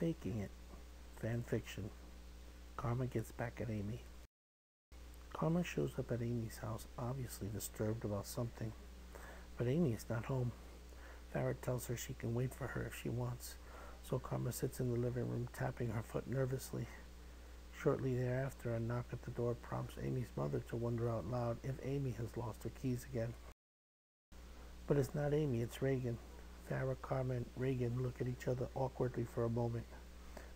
Faking it. Fan fiction. Karma gets back at Amy. Karma shows up at Amy's house, obviously disturbed about something. But Amy is not home. Farrah tells her she can wait for her if she wants, so Karma sits in the living room, tapping her foot nervously. Shortly thereafter, a knock at the door prompts Amy's mother to wonder out loud if Amy has lost her keys again. But it's not Amy, it's Reagan. Farrah, Karma, and Reagan look at each other awkwardly for a moment,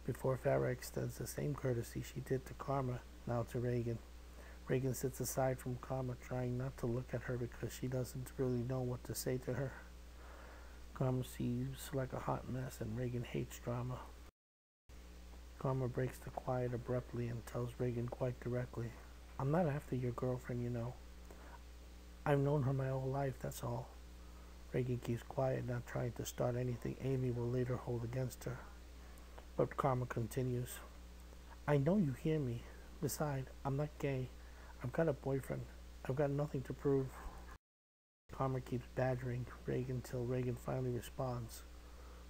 before Farrah extends the same courtesy she did to Karma, now to Reagan. Reagan sits aside from Karma, trying not to look at her because she doesn't really know what to say to her. Karma seems like a hot mess, and Reagan hates drama. Karma breaks the quiet abruptly and tells Reagan quite directly, "I'm not after your girlfriend, you know. I've known her my whole life, that's all." Reagan keeps quiet, not trying to start anything Amy will later hold against her. But Karma continues, "I know you hear me. Besides, I'm not gay. I've got a boyfriend. I've got nothing to prove." Karma keeps badgering Reagan till Reagan finally responds,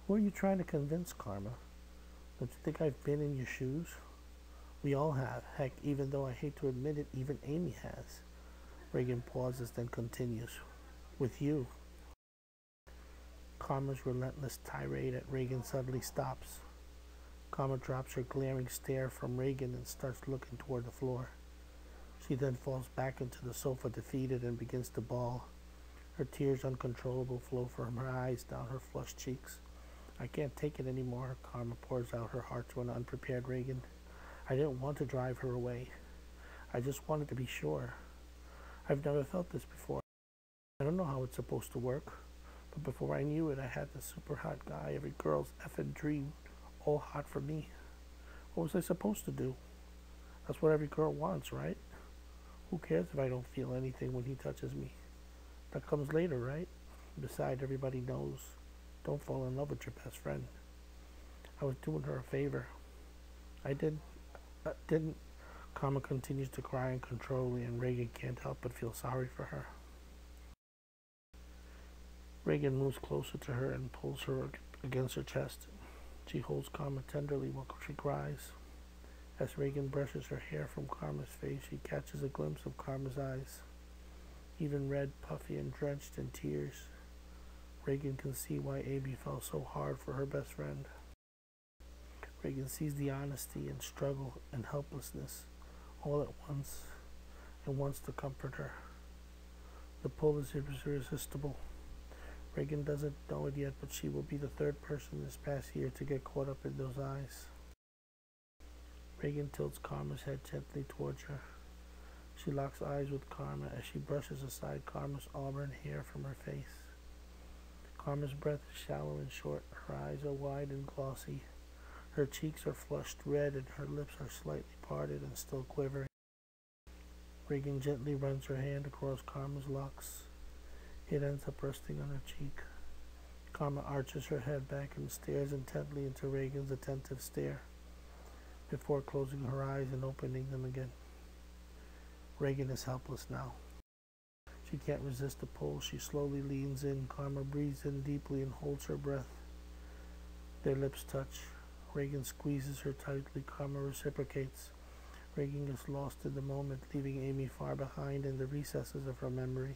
"Who are you trying to convince, Karma? Don't you think I've been in your shoes? We all have. Heck, even though I hate to admit it, even Amy has." Reagan pauses, then continues, "With you." Karma's relentless tirade at Reagan suddenly stops. Karma drops her glaring stare from Reagan and starts looking toward the floor. She then falls back into the sofa defeated and begins to bawl. Her tears, uncontrollable, flow from her eyes down her flushed cheeks. "I can't take it anymore," Karma pours out her heart to an unprepared Reagan. "I didn't want to drive her away. I just wanted to be sure. I've never felt this before. I don't know how it's supposed to work. But before I knew it, I had this super hot guy every girl's effing dream, all hot for me. What was I supposed to do? That's what every girl wants, right? Who cares if I don't feel anything when he touches me? That comes later, right? Besides, everybody knows. Don't fall in love with your best friend. I was doing her a favor. I didn't." Karma continues to cry uncontrollably, and Reagan can't help but feel sorry for her. Reagan moves closer to her and pulls her against her chest. She holds Karma tenderly while she cries. As Reagan brushes her hair from Karma's face, she catches a glimpse of Karma's eyes. Even red, puffy, and drenched in tears, Reagan can see why Amy fell so hard for her best friend. Reagan sees the honesty and struggle and helplessness all at once and wants to comfort her. The pull is irresistible. Reagan doesn't know it yet, but she will be the third person this past year to get caught up in those eyes. Reagan tilts Karma's head gently towards her. She locks eyes with Karma as she brushes aside Karma's auburn hair from her face. Karma's breath is shallow and short. Her eyes are wide and glossy. Her cheeks are flushed red and her lips are slightly parted and still quivering. Reagan gently runs her hand across Karma's locks. It ends up resting on her cheek. Karma arches her head back and stares intently into Reagan's attentive stare, before closing her eyes and opening them again. Reagan is helpless now. She can't resist the pull. She slowly leans in. Karma breathes in deeply and holds her breath. Their lips touch. Reagan squeezes her tightly. Karma reciprocates. Reagan gets lost in the moment, leaving Amy far behind in the recesses of her memory.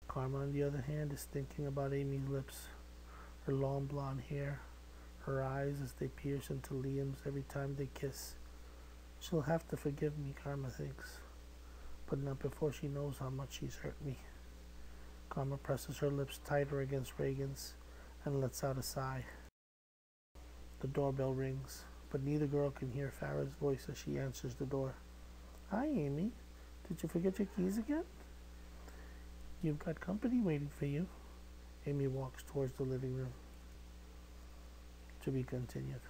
Karma, on the other hand, is thinking about Amy's lips, her long blonde hair, her eyes as they pierce into Liam's every time they kiss. She'll have to forgive me, Karma thinks, but not before she knows how much she's hurt me. Karma presses her lips tighter against Reagan's and lets out a sigh. The doorbell rings, but neither girl can hear Farrah's voice as she answers the door. "Hi, Amy. Did you forget your keys again?" "You've got company waiting for you." Amy walks towards the living room. To be continued.